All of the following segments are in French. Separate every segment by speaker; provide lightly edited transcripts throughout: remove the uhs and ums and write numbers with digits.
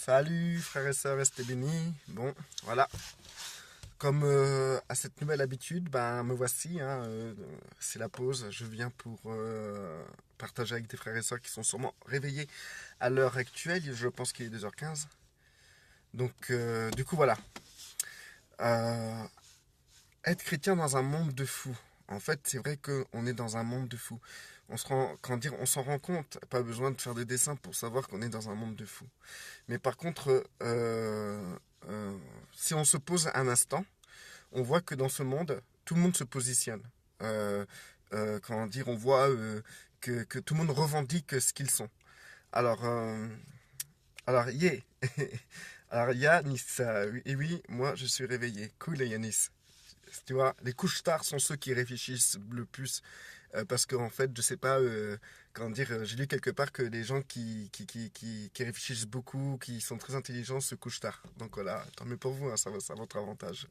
Speaker 1: Salut frères et sœurs, restez bénis. Bon, voilà. Comme à cette nouvelle habitude, ben me voici. C'est la pause. Je viens pour partager avec des frères et sœurs qui sont sûrement réveillés à l'heure actuelle. Je pense qu'il est 2h15. Donc, du coup, voilà. Euh, Être chrétien dans un monde de fous. En fait, c'est vrai qu'on est dans un monde de fous. On s'en rend compte. Pas besoin de faire des dessins pour savoir qu'on est dans un monde de fous. Mais par contre, euh, si on se pose un instant, on voit que dans ce monde, tout le monde se positionne. Euh, Comment dire, on voit que tout le monde revendique ce qu'ils sont. Alors, yeah. Alors, Yanis, oui, et oui, moi je suis réveillé. Cool, Yanis. Tu vois, les couches tard sont ceux qui réfléchissent le plus. Parce qu'en fait, je sais pas, comment dire, j'ai lu quelque part que les gens qui réfléchissent beaucoup, qui sont très intelligents, se couchent tard. Donc voilà, tant mieux pour vous, hein, ça va votre avantage.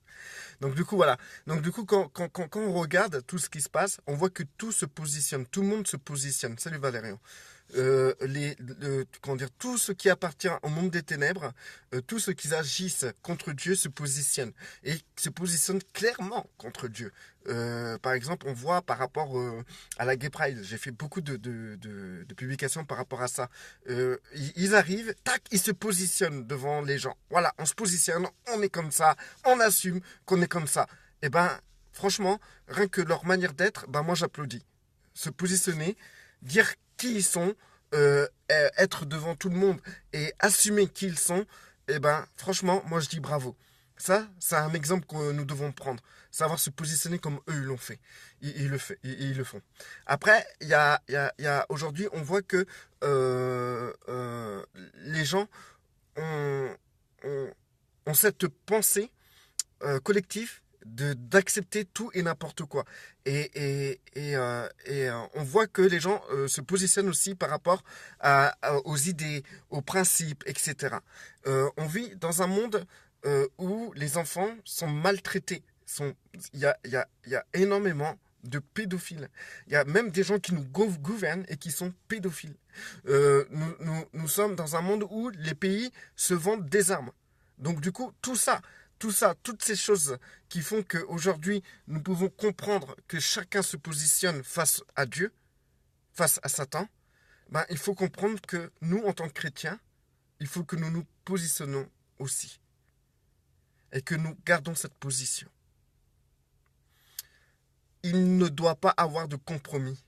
Speaker 1: Donc du coup, voilà. Donc du coup, quand on regarde tout ce qui se passe, on voit que tout se positionne, tout le monde se positionne. Salut Valérian. Comment dire, tout ce qui appartient au monde des ténèbres, tout ce qui agissent contre Dieu se positionne et se positionne clairement contre Dieu. Par exemple, on voit par rapport à la Gay Pride, j'ai fait beaucoup de publications par rapport à ça. Ils arrivent, tac, ils se positionnent devant les gens. Voilà, on se positionne, on est comme ça, on assume qu'on est comme ça. Et ben, franchement, rien que leur manière d'être, ben moi j'applaudis. Se positionner, dire qui ils sont, être devant tout le monde et assumer qui ils sont, et ben franchement, moi je dis bravo. Ça, c'est un exemple que nous devons prendre. Savoir se positionner comme eux ils l'ont fait. Ils le font. Après, aujourd'hui, on voit que les gens ont, ont, ont cette pensée collectif d'accepter tout et n'importe quoi. On voit que les gens se positionnent aussi par rapport aux idées, aux principes, etc. On vit dans un monde où les enfants sont maltraités. Il y a énormément de pédophiles. Il y a même des gens qui nous gouvernent et qui sont pédophiles. Nous sommes dans un monde où les pays se vendent des armes. Donc du coup, tout ça, toutes ces choses qui font qu'aujourd'hui, nous pouvons comprendre que chacun se positionne face à Dieu, face à Satan, ben, il faut comprendre que nous, en tant que chrétiens, il faut que nous nous positionnons aussi. Et que nous gardons cette position. Il ne doit pas avoir de compromis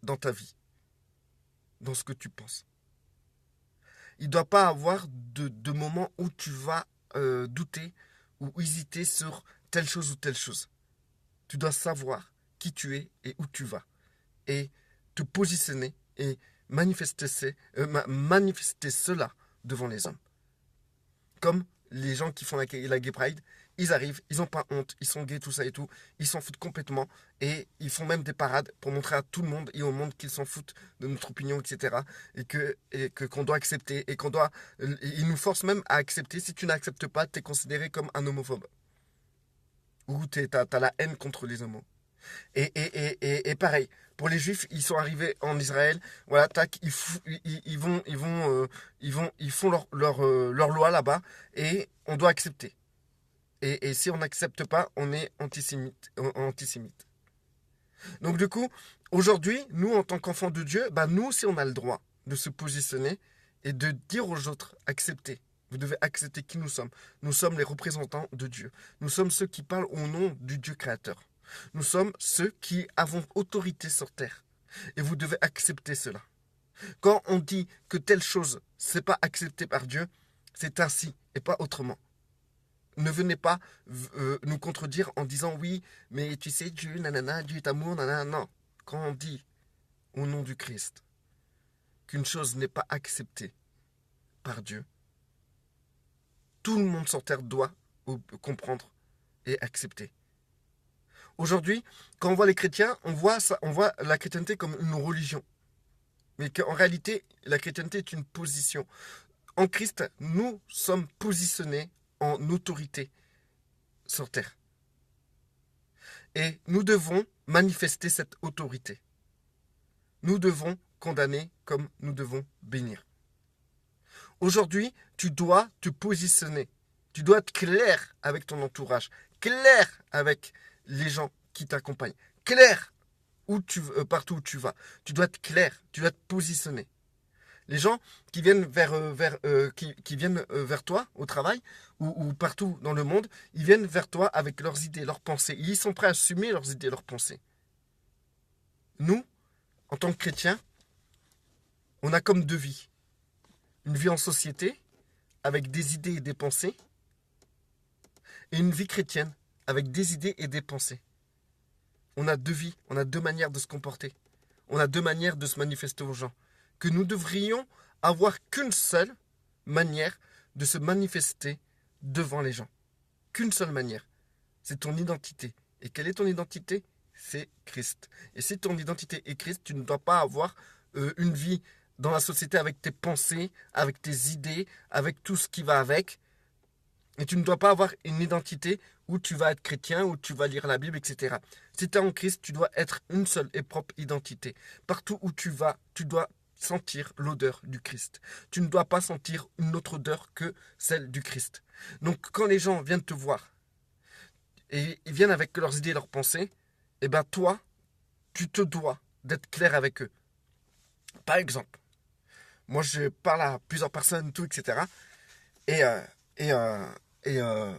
Speaker 1: dans ta vie, dans ce que tu penses. Il ne doit pas avoir de moment où tu vas douter ou hésiter sur telle chose ou telle chose. Tu dois savoir qui tu es et où tu vas. Et te positionner et manifester cela devant les hommes. Comme les gens qui font la Gay Pride, ils arrivent, ils n'ont pas honte, ils sont gays, tout ça et tout, ils s'en foutent complètement et ils font même des parades pour montrer à tout le monde et au monde qu'ils s'en foutent de notre opinion, etc. Qu'on doit accepter et ils nous forcent même à accepter. Si tu n'acceptes pas, tu es considéré comme un homophobe ou t'as la haine contre les homos. Et pareil, pour les juifs, ils sont arrivés en Israël, voilà, tac, ils font leur loi là-bas et on doit accepter. Et si on n'accepte pas, on est antisémite. Donc du coup, aujourd'hui, nous, en tant qu'enfants de Dieu, bah, nous aussi, on a le droit de se positionner et de dire aux autres, acceptez. Vous devez accepter qui nous sommes. Nous sommes les représentants de Dieu. Nous sommes ceux qui parlent au nom du Dieu créateur. Nous sommes ceux qui avons autorité sur terre. Et vous devez accepter cela. Quand on dit que telle chose, c'est pas accepté par Dieu, c'est ainsi et pas autrement. Ne venez pas nous contredire en disant oui, mais tu sais, Dieu, nanana, Dieu est amour, nanana. Non. Quand on dit au nom du Christ qu'une chose n'est pas acceptée par Dieu, tout le monde sur terre doit comprendre et accepter. Aujourd'hui, quand on voit les chrétiens, on voit la chrétienté comme une religion. Mais qu'en réalité, la chrétienté est une position. En Christ, nous sommes positionnés en autorité sur terre. Et nous devons manifester cette autorité. Nous devons condamner comme nous devons bénir. Aujourd'hui, tu dois te positionner. Tu dois être clair avec ton entourage, clair avec les gens qui t'accompagnent, clair partout où tu vas. Tu dois être clair, tu dois te positionner. Les gens qui viennent qui viennent vers toi au travail ou partout dans le monde, ils viennent vers toi avec leurs idées, leurs pensées. Ils sont prêts à assumer leurs idées, leurs pensées. Nous, en tant que chrétiens, on a comme deux vies. Une vie en société, avec des idées et des pensées, et une vie chrétienne, avec des idées et des pensées. On a deux vies, on a deux manières de se comporter. On a deux manières de se manifester aux gens. Que nous devrions avoir qu'une seule manière de se manifester devant les gens. Qu'une seule manière. C'est ton identité. Et quelle est ton identité? C'est Christ. Et si ton identité est Christ, tu ne dois pas avoir une vie dans la société avec tes pensées, avec tes idées, avec tout ce qui va avec. Et tu ne dois pas avoir une identité où tu vas être chrétien, où tu vas lire la Bible, etc. Si tu es en Christ, tu dois être une seule et propre identité. Partout où tu vas, tu dois sentir l'odeur du Christ. Tu ne dois pas sentir une autre odeur que celle du Christ. Donc quand les gens viennent te voir et ils viennent avec leurs idées et leurs pensées, eh bien toi, tu te dois d'être clair avec eux. Par exemple, moi je parle à plusieurs personnes, tout, etc. Et, euh, et, euh,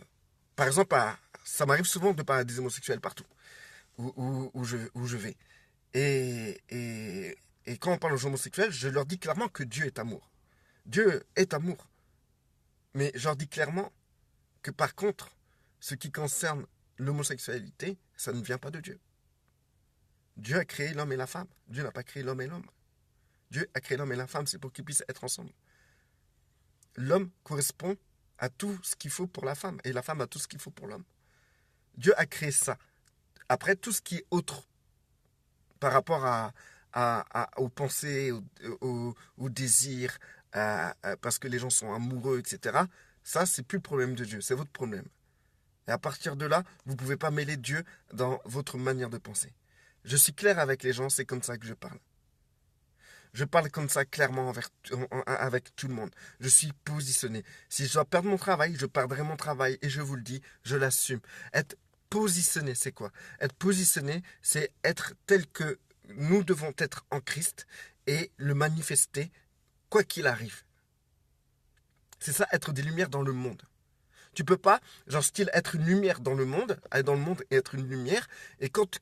Speaker 1: par exemple, ça m'arrive souvent de parler à des homosexuels partout où je vais. Et, et, et quand on parle aux homosexuels, je leur dis clairement que Dieu est amour. Dieu est amour. Mais je leur dis clairement que par contre, ce qui concerne l'homosexualité, ça ne vient pas de Dieu. Dieu a créé l'homme et la femme. Dieu n'a pas créé l'homme et l'homme. Dieu a créé l'homme et la femme, c'est pour qu'ils puissent être ensemble. L'homme correspond à tout ce qu'il faut pour la femme et la femme a tout ce qu'il faut pour l'homme. Dieu a créé ça. Après, tout ce qui est autre par rapport aux pensées, aux désirs, parce que les gens sont amoureux, etc., ça, c'est plus le problème de Dieu, c'est votre problème. Et à partir de là, vous ne pouvez pas mêler Dieu dans votre manière de penser. Je suis clair avec les gens, c'est comme ça que je parle. Je parle comme ça clairement avec tout le monde. Je suis positionné. Si je dois perdre mon travail, je perdrai mon travail. Et je vous le dis, je l'assume. Être positionné, c'est quoi? Être positionné, c'est être tel que nous devons être en Christ et le manifester quoi qu'il arrive. C'est ça, être des lumières dans le monde. Tu peux pas, genre style, être une lumière dans le monde, aller dans le monde et être une lumière. Et quand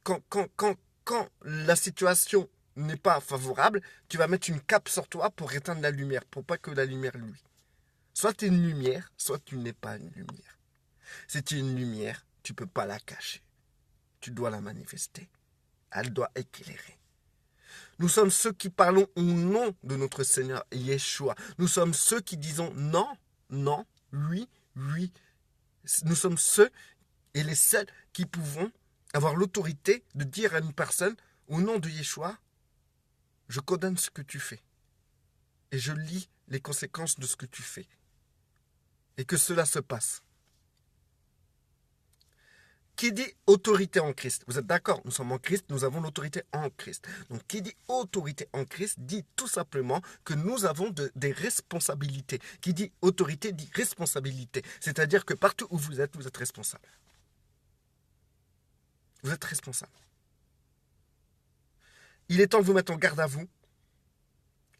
Speaker 1: la situation n'est pas favorable, tu vas mettre une cape sur toi pour éteindre la lumière, pour pas que la lumière lui. Soit tu es une lumière, soit tu n'es pas une lumière. Si tu es une lumière, tu ne peux pas la cacher. Tu dois la manifester. Elle doit éclairer. Nous sommes ceux qui parlons au nom de notre Seigneur Yeshua. Nous sommes ceux qui disons non, non, oui, oui. Nous sommes ceux et les seuls qui pouvons avoir l'autorité de dire à une personne, au nom de Yeshua, je condamne ce que tu fais. Et je lis les conséquences de ce que tu fais. Et que cela se passe. Qui dit autorité en Christ? Vous êtes d'accord? Nous sommes en Christ, nous avons l'autorité en Christ. Donc qui dit autorité en Christ dit tout simplement que nous avons des responsabilités. Qui dit autorité dit responsabilité. C'est-à-dire que partout où vous êtes responsable. Vous êtes responsable. Il est temps de vous mettre en garde à vous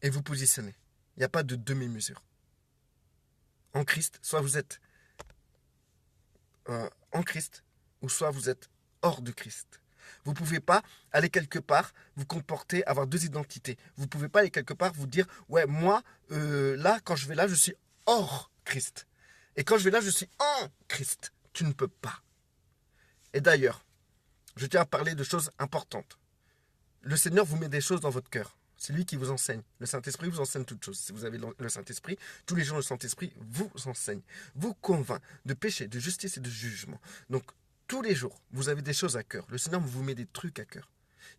Speaker 1: et vous positionner. Il n'y a pas de demi-mesure. En Christ, soit vous êtes en Christ, ou soit vous êtes hors de Christ. Vous ne pouvez pas aller quelque part, vous comporter, avoir deux identités. Vous ne pouvez pas aller quelque part, vous dire, ouais, moi, là, quand je vais là, je suis hors Christ. Et quand je vais là, je suis en Christ. Tu ne peux pas. Et d'ailleurs, je tiens à parler de choses importantes. Le Seigneur vous met des choses dans votre cœur. C'est lui qui vous enseigne. Le Saint-Esprit vous enseigne toutes choses. Si vous avez le Saint-Esprit, tous les jours le Saint-Esprit vous enseigne, vous convainc de péché, de justice et de jugement. Donc, tous les jours, vous avez des choses à cœur. Le Seigneur vous met des trucs à cœur.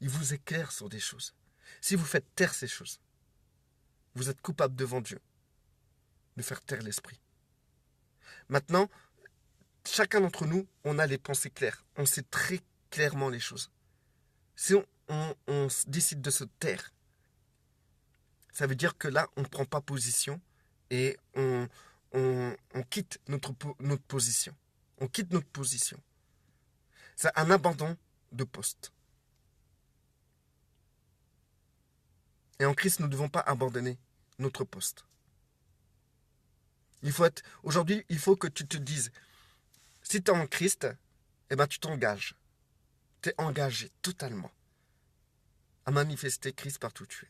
Speaker 1: Il vous éclaire sur des choses. Si vous faites taire ces choses, vous êtes coupable devant Dieu de faire taire l'esprit. Maintenant, chacun d'entre nous, on a les pensées claires. On sait très clairement les choses. Si on décide de se taire, ça veut dire que là, on ne prend pas position et on quitte notre position. On quitte notre position. C'est un abandon de poste. Et en Christ, nous ne devons pas abandonner notre poste. Aujourd'hui, il faut que tu te dises, si tu es en Christ, eh ben, tu t'engages. Tu es engagé totalement à manifester Christ partout où tu es.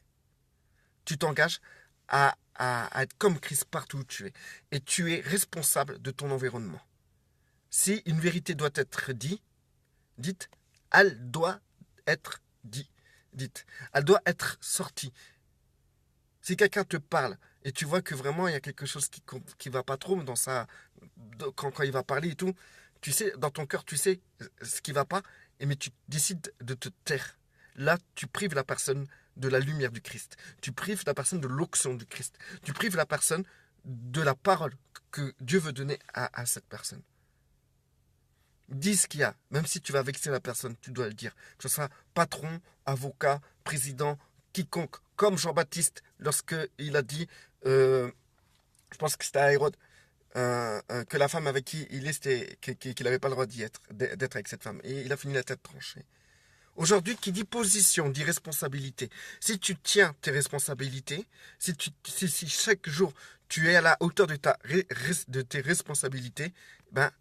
Speaker 1: Tu t'engages à être comme Christ partout où tu es. Et tu es responsable de ton environnement. Si une vérité doit être dite, elle doit être dite. Elle doit être sortie. Si quelqu'un te parle et tu vois que vraiment il y a quelque chose qui va pas trop dans quand il va parler et tout, tu sais, dans ton cœur, tu sais ce qui va pas, mais tu décides de te taire. Là, tu prives la personne de la lumière du Christ. Tu prives la personne de l'onction du Christ. Tu prives la personne de la parole que Dieu veut donner à cette personne. Dis ce qu'il y a. Même si tu vas vexer la personne, tu dois le dire. Que ce soit patron, avocat, président, quiconque. Comme Jean-Baptiste, lorsqu'il a dit, je pense que c'était à Hérode, que la femme avec qui il est, qu'il n'avait pas le droit d'être avec cette femme. Et il a fini la tête tranchée. Aujourd'hui, qui dit position, dit responsabilité. Si tu tiens tes responsabilités, si chaque jour tu es à la hauteur de tes responsabilités, ben,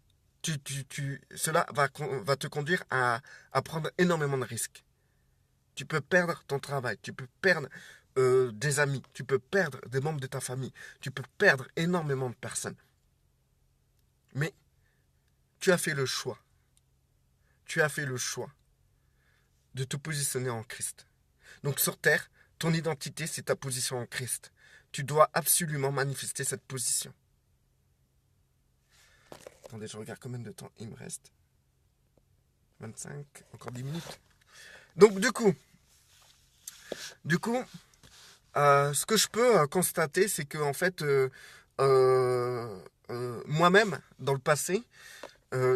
Speaker 1: cela va te conduire à prendre énormément de risques. Tu peux perdre ton travail, tu peux perdre des amis, tu peux perdre des membres de ta famille, tu peux perdre énormément de personnes. Mais tu as fait le choix. Tu as fait le choix de te positionner en Christ. Donc sur terre, ton identité, c'est ta position en Christ. Tu dois absolument manifester cette position. Attendez, je regarde combien de temps il me reste. 25, encore 10 minutes. Donc du coup, ce que je peux constater, c'est que en fait, moi-même, dans le passé,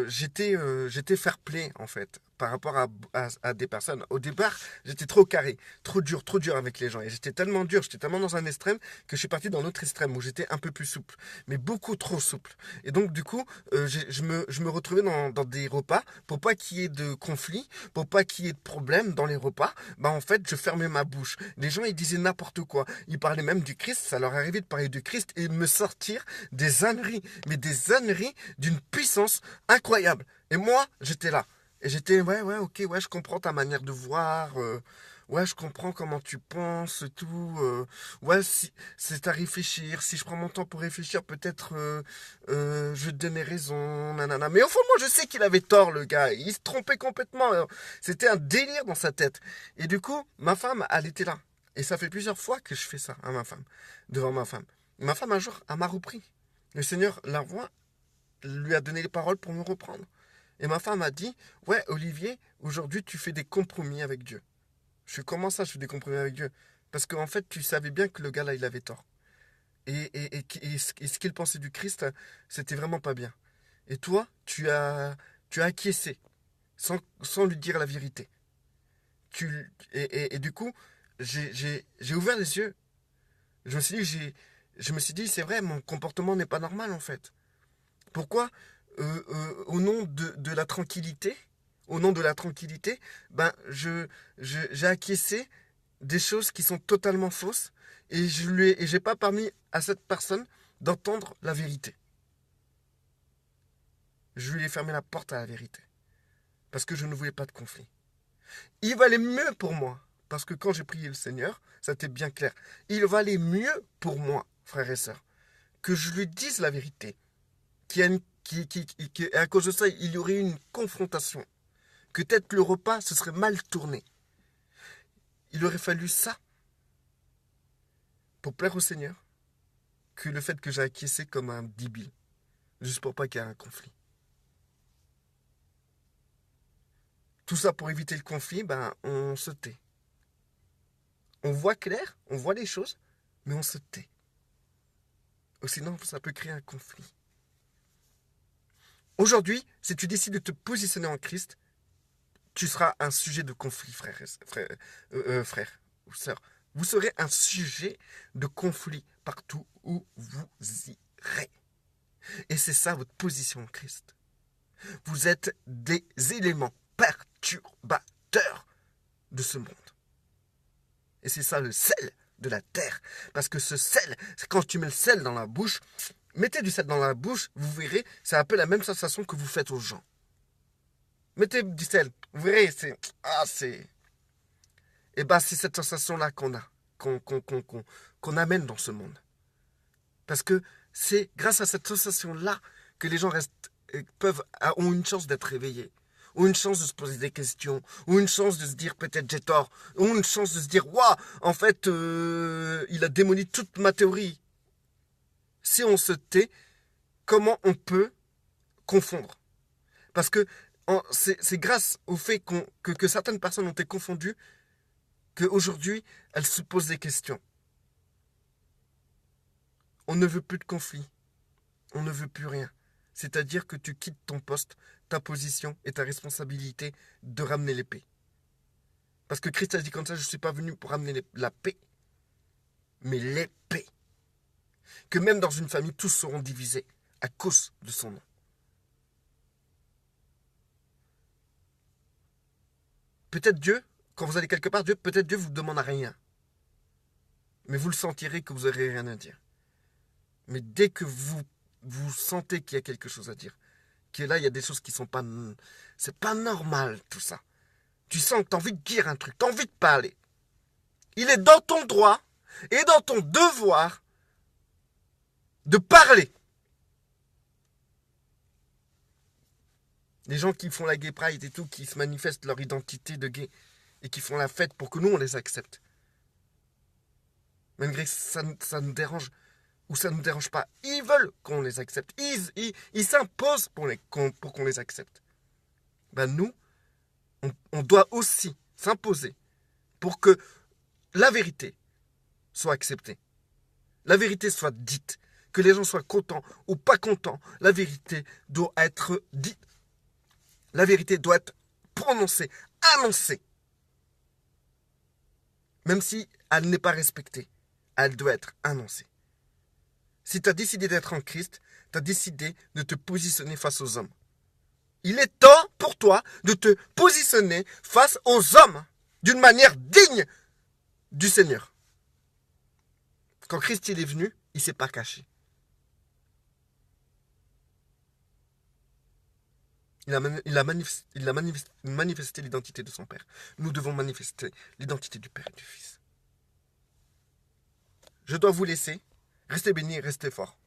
Speaker 1: j'étais fair-play en fait par rapport à des personnes. Au départ, j'étais trop carré, trop dur avec les gens. Et j'étais tellement dur, j'étais tellement dans un extrême que je suis parti dans l'autre extrême où j'étais un peu plus souple, mais beaucoup trop souple. Et donc du coup, je me retrouvais dans des repas pour pas qu'il y ait de conflits, pour pas qu'il y ait de problèmes dans les repas. Bah en fait, je fermais ma bouche. Les gens ils disaient n'importe quoi. Ils parlaient même du Christ. Ça leur arrivait de parler du Christ et de me sortir des âneries, mais des âneries d'une puissance incroyable. Et moi, j'étais là. Et j'étais, ok, je comprends ta manière de voir. Ouais, je comprends comment tu penses, tout. Ouais, si c'est à réfléchir. Si je prends mon temps pour réfléchir, peut-être je vais te donner raison, nanana. Mais au fond, moi, je sais qu'il avait tort, le gars. Il se trompait complètement. C'était un délire dans sa tête. Et du coup, ma femme, elle était là. Et ça fait plusieurs fois que je fais ça à ma femme, devant ma femme. Ma femme, un jour, elle m'a repris. Le Seigneur la voit, lui a donné les paroles pour me reprendre. Et ma femme a dit, ouais, Olivier, aujourd'hui, tu fais des compromis avec Dieu. Je suis, comment ça, je fais des compromis avec Dieu? Parce qu'en fait, tu savais bien que le gars là, il avait tort. Et ce qu'il pensait du Christ, c'était vraiment pas bien. Et toi, tu as acquiescé, sans lui dire la vérité. Et du coup, j'ai ouvert les yeux. Je me suis dit, c'est vrai, mon comportement n'est pas normal en fait. Pourquoi au nom de la tranquillité, ben j'ai acquiescé des choses qui sont totalement fausses et j'ai pas permis à cette personne d'entendre la vérité. Je lui ai fermé la porte à la vérité parce que je ne voulais pas de conflit. Il valait mieux pour moi parce que quand j'ai prié le Seigneur, ça était bien clair. Il valait mieux pour moi, frères et sœurs, que je lui dise la vérité, à cause de ça, il y aurait eu une confrontation. Que peut-être le repas se serait mal tourné. Il aurait fallu ça pour plaire au Seigneur que le fait que j'ai acquiescé comme un débile, juste pour pas qu'il y ait un conflit. Tout ça pour éviter le conflit, ben on se tait. On voit clair, on voit les choses, mais on se tait. Ou sinon, ça peut créer un conflit. Aujourd'hui, si tu décides de te positionner en Christ, tu seras un sujet de conflit, frère ou sœur. Vous serez un sujet de conflit partout où vous c'est ça votre position en Christ. Vous êtes des éléments perturbateurs de ce monde. Et c'est ça le sel de la terre. Parce que ce sel, c'est quand tu mets le sel dans la bouche, mettez du sel dans la bouche, vous verrez, c'est un peu la même sensation que vous faites aux gens. Mettez du sel, vous verrez, c'est... Et ben c'est cette sensation-là qu'on a, qu'on amène dans ce monde. Parce que c'est grâce à cette sensation-là que les gens ont une chance d'être réveillés, ont une chance de se poser des questions, ont une chance de se dire peut-être j'ai tort, ont une chance de se dire waouh, en fait il a démoli toute ma théorie. Si on se tait, comment on peut confondre? Parce que c'est grâce au fait que certaines personnes ont été confondues qu'aujourd'hui elles se posent des questions. On ne veut plus de conflit. On ne veut plus rien. C'est-à-dire que tu quittes ton poste, ta position et ta responsabilité de ramener les paix. Parce que Christ a dit comme ça, je ne suis pas venu pour ramener la paix, mais l'épée. Que même dans une famille, tous seront divisés à cause de son nom. Peut-être Dieu, quand vous allez quelque part, peut-être Dieu vous demande rien. Mais vous le sentirez que vous n'aurez rien à dire. Mais dès que vous sentez qu'il y a quelque chose à dire, que là, il y a des choses qui sont pas... C'est pas normal, tout ça. Tu sens que tu as envie de dire un truc, tu as envie de parler. Il est dans ton droit et dans ton devoir de parler. Les gens qui font la gay pride et tout, qui se manifestent leur identité de gay et qui font la fête pour que nous, on les accepte. Malgré que ça nous dérange ou ça ne nous dérange pas. Ils veulent qu'on les accepte. Ils s'imposent pour qu'on les accepte. Ben nous, on doit aussi s'imposer pour que la vérité soit acceptée. La vérité soit dite. Que les gens soient contents ou pas contents, la vérité doit être dite. La vérité doit être prononcée, annoncée. Même si elle n'est pas respectée, elle doit être annoncée. Si tu as décidé d'être en Christ, tu as décidé de te positionner face aux hommes. Il est temps pour toi de te positionner face aux hommes d'une manière digne du Seigneur. Quand Christ est venu, il ne s'est pas caché. Il a manifesté l'identité de son Père. Nous devons manifester l'identité du Père et du Fils. Je dois vous laisser. Restez bénis, restez forts.